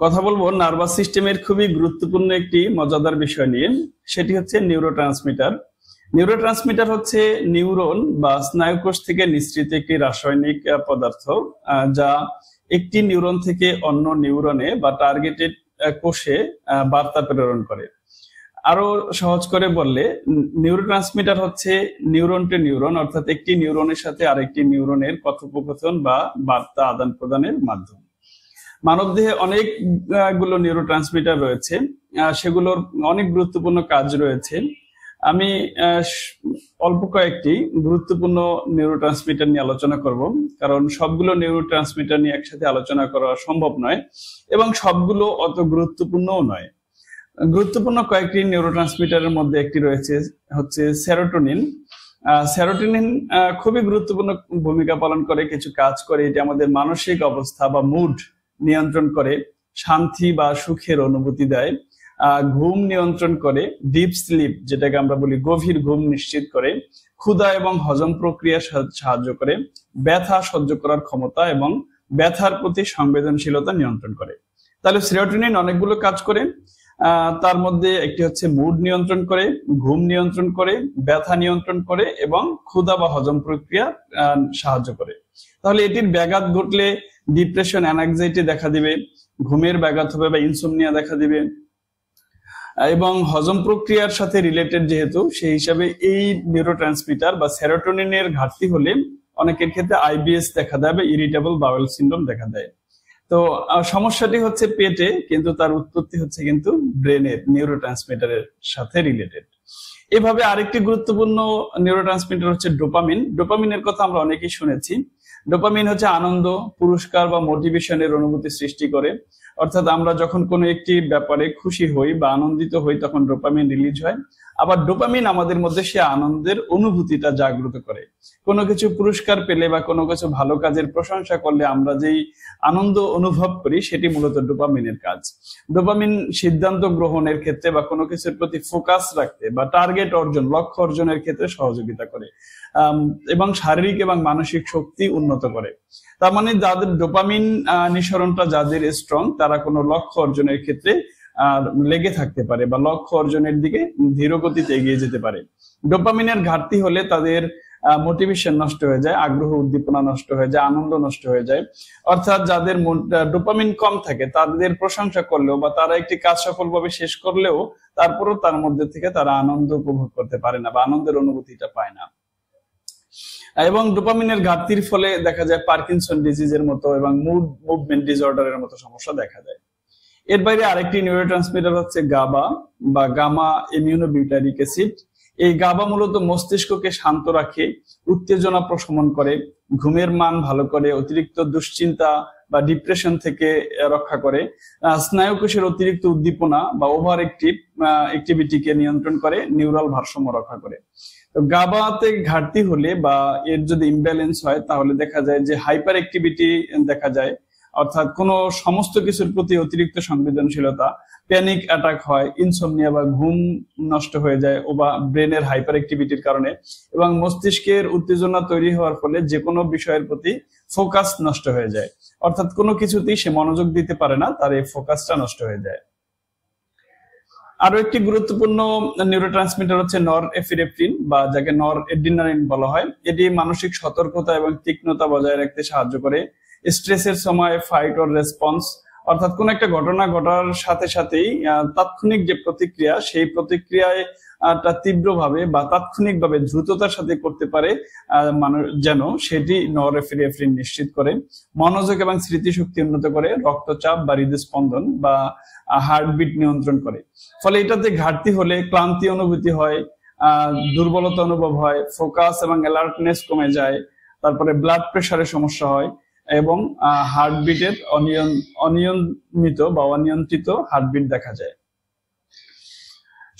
কথা বলবো নার্ভাস সিস্টেমের খুবই গুরুত্বপূর্ণ একটি মজাদার বিষয় নিয়ে, সেটি হচ্ছে নিউরোট্রান্সমিটার। নিউরোট্রান্সমিটার হচ্ছে নিউরন বা স্নায়ুকোষ থেকে নিঃসৃত একটি রাসায়নিক পদার্থ, যা একটি নিউরন থেকে অন্য নিউরনে বা টার্গেটেড কোষে বার্তা প্রেরণ করে। আরো সহজ করে বললে নিউরোট্রান্সমিটার হচ্ছে নিউরন টু নিউরন, অর্থাৎ একটি নিউরনের সাথে আরেকটি নিউরনের কথোপকথন বা বার্তা আদান প্রদানের মাধ্যম। মানবদেহে অনেকগুলো নিউরোট্রান্সমিটার রয়েছে, সেগুলোর অনেক গুরুত্বপূর্ণ কাজ রয়েছে। আমি অল্প কয়েকটি গুরুত্বপূর্ণ নিউরোট্রান্সমিটার নিয়ে আলোচনা করব, কারণ সবগুলো নিউরোট্রান্সমিটার নিয়ে একসাথে আলোচনা করা সম্ভব নয় এবং সবগুলো অত গুরুত্বপূর্ণও নয়। গুরুত্বপূর্ণ কয়েকটি নিউরোট্রান্সমিটারের মধ্যে একটি রয়েছে হচ্ছে সেরোটোনিন। সেরোটোনিন খুবই গুরুত্বপূর্ণ ভূমিকা পালন করে, কিছু কাজ করে। এটি আমাদের মানসিক অবস্থা বা মুড নিয়ন্ত্রণ করে, শান্তি বা সুখের অনুভূতি দেয়, ঘুম নিয়ন্ত্রণ করে, ডিপ স্লিপ যেটাকে আমরা বলি গভীর ঘুম নিশ্চিত করে, ক্ষুধা এবং হজম প্রক্রিয়া সাহায্য করে, ব্যথা সহ্য করার ক্ষমতা এবং ব্যথার প্রতি সংবেদনশীলতা নিয়ন্ত্রণ করে। তাহলে সেরোটোনিন অনেকগুলো কাজ করে, তার মধ্যে একটি হচ্ছে মুড নিয়ন্ত্রণ করে, ঘুম নিয়ন্ত্রণ করে, ব্যথা নিয়ন্ত্রণ করে এবং ক্ষুধা বা হজম প্রক্রিয়া সাহায্য করে। তাহলে এটির ব্যাঘাত ঘটলে ডিপ্রেশন, অ্যাংজাইটি দেখা দিবে, ঘুমের ব্যাঘাত হবে বা ইনসোমনিয়া দেখা দিবে, এবং হজম প্রক্রিয়ার সাথে রিলেটেড যেহেতু, সেই হিসাবে এই নিউরোট্রান্সমিটার বা সেরোটোনিনের ঘাটতি হলে অনেকের ক্ষেত্রে আইবিএস দেখা দেয় বা ইরিটেবল বাউল সিনড্রোম দেখা দেয়। তো সমস্যাটি হচ্ছে পেটে, কিন্তু তার উৎপত্তি হচ্ছে কিন্তু ব্রেনের নিউরোট্রান্সমিটারের সাথে রিলেটেড। এভাবে আরেকটি গুরুত্বপূর্ণ নিউরোট্রান্সমিটার হচ্ছে ডোপামিন। ডোপামিনের কথা আমরা অনেকেই শুনেছি। ডোপামিন হচ্ছে আনন্দ, পুরস্কার বা মোটিভেশনের অনুভূতি সৃষ্টি করে। অর্থাৎ আমরা যখন কোনো একটি ব্যাপারে খুশি হই বা আনন্দিত হই তখন ডোপামিন রিলিজ হয়। আবার ডোপামিন আমাদের মধ্যে সে আনন্দের অনুভূতিটা জাগ্রত করে। কোনো কিছু পুরস্কার পেলে বা কোনো কিছু ভালো কাজের প্রশংসা করলে আমরা যেই আনন্দ অনুভব করি সেটি মূলত ডোপামিনের কাজ। ডোপামিন সিদ্ধান্ত গ্রহণের ক্ষেত্রে বা কোনো কিছুর প্রতি ফোকাস রাখতে বা টার্গেট অর্জন, লক্ষ্য অর্জনের ক্ষেত্রে সহযোগিতা করে এবং শারীরিক এবং মানসিক শক্তি উন্নত করে। তার মানে যাদের ডোপামিন নিঃসরণটা যাদের স্ট্রং, তারা কোনো লক্ষ্য অর্জনের ক্ষেত্রে লেগে থাকতে পারে বা লক্ষ্য অর্জনের দিকে ধীর গতিতে এগিয়ে যেতে পারে। ডোপামিনের ঘাটতি হলে তাদের মোটিভেশন নষ্ট হয়ে যায়, আগ্রহ উদ্দীপনা নষ্ট হয়ে যায়, আনন্দ নষ্ট হয়ে যায়। অর্থাৎ যাদের ডোপামিন কম থাকে তাদের প্রশংসা করলেও বা তারা একটি কাজ সফলভাবে শেষ করলেও তারপরও তার মধ্যে থেকে তারা আনন্দ উপভোগ করতে পারে না বা আনন্দের অনুভূতিটা পায় না। এবং ডোপামিনের ঘাটতির ফলে দেখা যায় পার্কিনসন ডিজিজের মতো এবং মুভমেন্ট ডিসঅর্ডারের মতো সমস্যা দেখা দেয়। এর বাইরে আরেকটি নিউরোট্রান্সমিটার হচ্ছে গাবা বা গামা ইমিউনোবিউটারিক অ্যাসিড। এই গাবা মূলত মস্তিষ্ককে শান্ত রাখে, উত্তেজনা প্রশমন করে, ঘুমের মান ভালো করে, অতিরিক্ত দুশ্চিন্তা বা ডিপ্রেশন থেকে রক্ষা করে, স্নায়ুকোষের অতিরিক্ত উদ্দীপনা বা ওভার অ্যাক্টিভিটিকে নিয়ন্ত্রণ করে, নিউরাল ভারসাম্য রক্ষা করে। তো গাবাতে ঘাটতি হলে বা এর যদি ইমব্যালেন্স হয় তাহলে দেখা যায় যে হাইপার অ্যাক্টিভিটি দেখা যায়, অর্থাৎ কোনো সমস্ত কিছুর প্রতি অতিরিক্ত সংবেদনশীলতা, প্যানিক অ্যাটাক হয়, ইনসোমনিয়া বা ঘুম নষ্ট হয়ে যায় ও বা ব্রেনের হাইপার অ্যাক্টিভিটির কারণে, এবং মস্তিষ্কের উত্তেজনা তৈরি হওয়ার ফলে যে কোনো বিষয়ের প্রতি ফোকাস নষ্ট হয়ে যায়। অর্থাৎ কোনো কিছুতেই সে মনোযোগ দিতে পারে না, তার এই ফোকাসটা নষ্ট হয়ে যায়। আরো একটি গুরুত্বপূর্ণ নিউরোট্রান্সমিটার হচ্ছে নরএপিনেফ্রিন বা যাকে নরএড্রিনালিন বলা হয়। এটি মানসিক সতর্কতা এবং তীক্ষ্ণতা বজায় রাখতে সাহায্য করে। স্ট্রেসের সময় ফাইট অর রেসপন্স, অর্থাৎ কোন একটা ঘটনা ঘটার সাথে সাথেই তাৎক্ষণিক যে প্রতিক্রিয়া, সেই প্রতিক্রিয়ায় তীব্রভাবে বা তাৎক্ষণিকভাবে দ্রুততার সাথে করতে পারে মানুষ, যেন সেটি নরএপিনেফ্রিন নিশ্চিত করে। মনোযোগ এবং স্মৃতিশক্তি উন্নত করে, রক্তচাপ বা হৃদস্পন্দন বা হার্টবিট নিয়ন্ত্রণ করে। ফলে এটাতে ঘাটতি হলে ক্লান্তি অনুভূতি হয়, দুর্বলতা অনুভব হয়, ফোকাস এবং অ্যালার্টনেস কমে যায়, তারপরে ব্লাড প্রেশারের সমস্যা হয় এবং হার্টবিটের অনিয়মিত বা অনিয়ন্ত্রিত হার্টবিট দেখা যায়।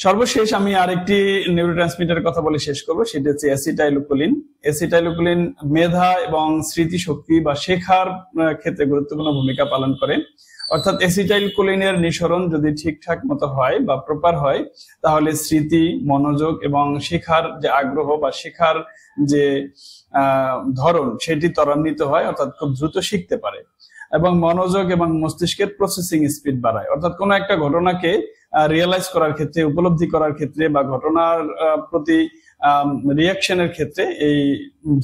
সর্বশেষ আমি আরেকটি নিউরোট্রান্সমিটারের কথা বলে শেষ করবো, সেটা হচ্ছে অ্যাসিটাইলোকোলিন। অ্যাসিটাইলোকোলিন মেধা এবং স্মৃতিশক্তি বা শেখার ক্ষেত্রে গুরুত্বপূর্ণ ভূমিকা পালন করে। অর্থাৎ অ্যাসিটাইলকোলিনের নিঃসরণ যদি ঠিকঠাক মতো হয় বা প্রপার হয় তাহলে স্মৃতি, মনোযোগ এবং শেখার যে আগ্রহ বা শেখার যে ধরন সেটি ত্বরান্বিত হয়, অর্থাৎ খুব দ্রুত শিখতে পারে। এবং মনোযোগ এবং মস্তিষ্কের প্রসেসিং স্পিড বাড়ায়। অর্থাৎ কোনো একটা ঘটনাকে রিয়েলাইজ করার ক্ষেত্রে, উপলব্ধি করার ক্ষেত্রে বা ঘটনার প্রতি রিয়াকশনের ক্ষেত্রে এই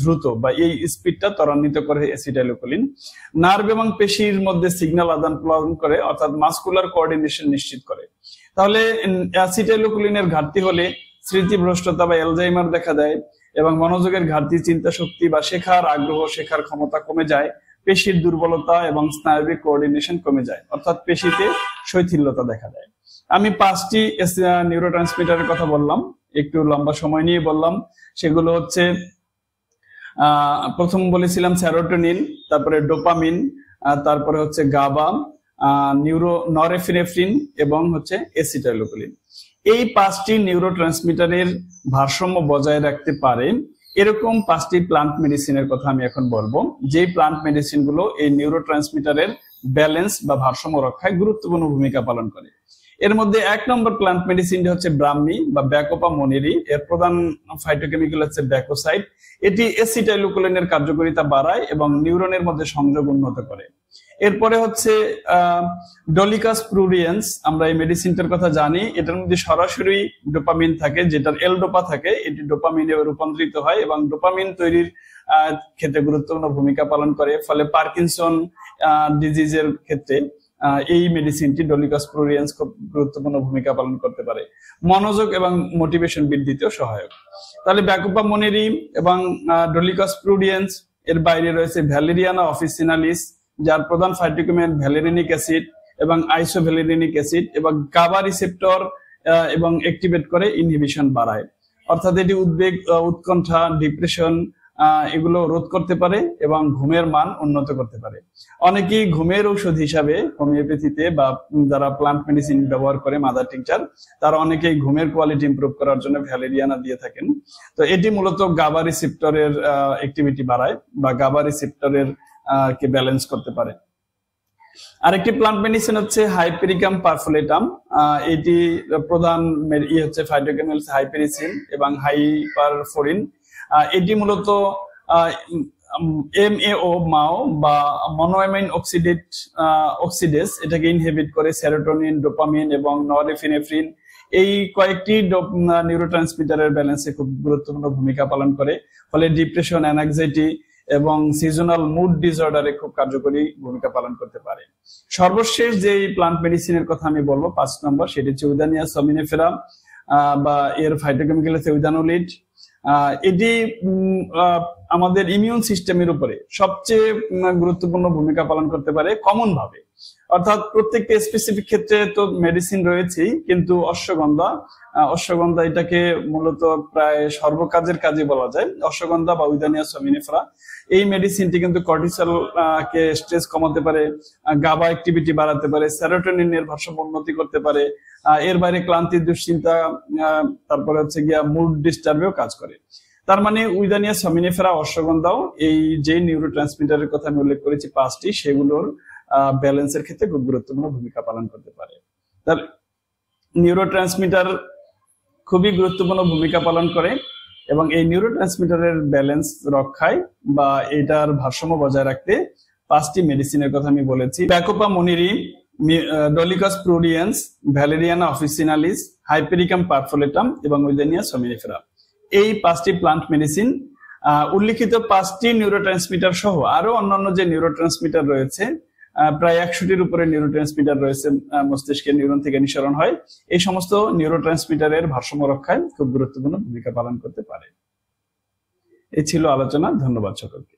দ্রুত বা এই স্পিডটা ত্বরান্বিত করে অ্যাসিটাইলকোলিন। নার্ভ এবং পেশির মধ্যে সিগন্যাল আদান প্রদান করে, অর্থাৎ মাসকুলার কোঅর্ডিনেশন নিশ্চিত করে। তাহলে অ্যাসিটাইলকোলিনের ঘাটতি হলে স্মৃতিভ্রষ্টতা বা অ্যালজাইমার দেখা দেয়, এবং মনোযোগের ঘাটতি, চিন্তা শক্তি বা শেখার আগ্রহ, শেখার ক্ষমতা কমে যায়, পেশির দুর্বলতা এবং স্নায়বিক কোঅর্ডিনেশন কমে যায়, অর্থাৎ পেশিতে শৈথিল্যতা দেখা দেয়। আমি 5টি নিউরোট্রান্সমিটারের কথা বললাম, একটু লম্বা সময় নিয়ে বললাম। সেগুলো হচ্ছে প্রথম বলেছিলাম সেরোটোনিন, তারপরে ডোপামিন, তারপরে হচ্ছে গাবা, নরএপিনেফ্রিন এবং হচ্ছে অ্যাসিটাইলকোলিন। এই 5টি নিউরোট্রান্সমিটারের ভারসাম্য বজায় রাখতে পারে এরকম 5টি প্লান্ট মেডিসিনের কথা আমি এখন বলবো, যে প্লান্ট মেডিসিন গুলো এই নিউরোট্রান্সমিটারের ব্যালেন্স বা ভারসাম্য রক্ষায় গুরুত্বপূর্ণ ভূমিকা পালন করে। এর মধ্যে 1 নম্বর প্লান্ট মেডিসিনটি হচ্ছে ব্রাহ্মী বা ব্যাকোপা মনিরি। এর প্রধান ফাইটোকেমিক্যাল হচ্ছে ব্যাকোসাইড। এটি অ্যাসিটাইলকোলিনের কার্যকারিতা বাড়ায় এবং নিউরনের মধ্যে সংযোগ উন্নত করে। এরপরে হচ্ছে ডলিকাস প্লুরিয়েন্স। আমরা এই মেডিসিনটার কথা জানি, এটার মধ্যে সরাসরি ডোপামিন থাকে, যেটার এল ডোপা থাকে, এটি ডোপামিনে রূপান্তরিত হয় এবং ডোপামিন তৈরির ক্ষেত্রে গুরুত্বপূর্ণ ভূমিকা পালন করে। ফলে পার্কিনসন ডিজিজের ক্ষেত্রে এই মেডিসিনটি ডলিকাস প্লুরিয়েন্স খুব গুরুত্বপূর্ণ ভূমিকা পালন করতে পারে। মনোযোগ এবং মোটিভেশন বৃদ্ধিতেও সহায়ক। তাহলে ব্যাকোপা মনিরি এবং ডলিকাস প্লুরিয়েন্স। এর বাইরে রয়েছে ভ্যালেরিয়ানা অফিসিনালিস, যার প্রধান ফাইটোকেমিক্যাল ভ্যালেরিনিক অ্যাসিড এবং আইসোভ্যালেরিনিক অ্যাসিড, এবং গাবা রিসেপ্টর এবং অ্যাক্টিভেট করে, ইনহিবিশন বাড়ায়। অর্থাৎ এটি উদ্বেগ, উৎকণ্ঠা, ডিপ্রেশন এগুলো রোধ করতে পারে এবং ঘুমের মান উন্নত করতে পারে। অনেকেই ঘুমের ঔষধ হিসাবে হোমিওপ্যাথিতে বা যারা প্লান্ট মেডিসিন ব্যবহার করে, মাদার টিংচার, তারা অনেকেই ঘুমের কোয়ালিটি ইমপ্রুভ করার জন্য ভ্যালেরিয়ানা দিয়ে থাকেন। তো এটি মূলত গাবা রিসেপ্টরের অ্যাক্টিভিটি বাড়ায় বা গাবা রিসেপ্টরের কে ব্যালেন্স করতে পারে। আরেকটি প্লান্ট মেডিসিন হচ্ছে হাইপেরিকাম পারফোলেটাম। এটি প্রধান হচ্ছে ফাইটোকেমিক্যাল হাইপেরিসিন এবং হাইপারফোরিন। এটি মূলত MAO মাও বা মনোঅ্যামাইন অক্সিডেজ এটাকে ইনহিবিট করে। সেরোটোনিন, ডোপামিন এবং নরএপিনেফ্রিন এই কয়েকটি নিউরোট্রান্সমিটারের ব্যালেন্সে খুব গুরুত্বপূর্ণ ভূমিকা পালন করে। ফলে ডিপ্রেশন, অ্যাংজাইটি এবং সিজনাল মুড ডিসঅর্ডারে খুব কার্যকরী ভূমিকা পালন করতে পারে। সর্বশেষ যে প্লান্ট মেডিসিনের কথা আমি বলবো 5 নম্বর, সেটি হচ্ছে উইদানিয়া সমিনিফেরা বা এর ফাইটোকেমিক্যাল হচ্ছে উইদানোলিড। এটি আমাদের ইমিউন সিস্টেমের উপরে সবচেয়ে গুরুত্বপূর্ণ ভূমিকা পালন করতে পারে কমন ভাবে। অর্থাৎ প্রত্যেকটা স্পেসিফিক ক্ষেত্রে তো মেডিসিন রয়েছেই, কিন্তু অশ্বগন্ধা এটাকে মূলত প্রায় সর্বকাজের কাজে বলা যায়। অশ্বগন্ধা বা উইদানিয়া সমিনিফেরা এই মেডিসিনটি কিন্তু কর্টিসল কে স্ট্রেস কমাতে পারে, গাবা অ্যাক্টিভিটি বাড়াতে পারে, সেরোটোনিনের ভারসাম্য উন্নতি করতে পারে। এর বাইরে ক্লান্তি, দুশ্চিন্তা, তারপরে হচ্ছে গিয়া মুড ডিস্টার্বেও কাজ করে। তার মানে উইদানিয়া সমিনিফেরা, অশ্বগন্ধাও এই যে নিউরোট্রান্সমিটারের কথা আমি উল্লেখ করেছি 5টি, সেগুলোর ব্যালেন্সের ক্ষেত্রে খুব গুরুত্বপূর্ণ ভূমিকা পালন করতে পারে। তার নিউরোট্রান্সমিটার খুবই গুরুত্বপূর্ণ ভূমিকা পালন করে এবং এই নিউরোট্রান্সমিটারের ব্যালেন্স রক্ষায় বা এটার ভারসাম্য বজায় রাখতে 5টি মেডিসিনের কথা আমি বলেছি। ব্যাকোপা মনিরি, ডলিকাস প্লুরিয়েন্স, ভ্যালেরিয়ানা অফিসিনালিস, হাইপেরিকাম পারফোলেটাম এবং উইদানিয়া সমিনিফেরা। এই 5টি প্লান্ট মেডিসিন উল্লিখিত 5টি নিউরোট্রান্সমিটার সহ আরো অন্যান্য যে নিউরোট্রান্সমিটার রয়েছে, প্রায় 100টির উপরে নিউরোট্রান্সমিটার রয়েছে মস্তিষ্কের নিউরন থেকে নিঃসরণ হয়। এই সমস্ত নিউরোট্রান্সমিটারের ভারসাম্য রক্ষায় খুব গুরুত্বপূর্ণ ভূমিকা পালন করতে পারে। এই ছিল আলোচনা। ধন্যবাদ সকলকে।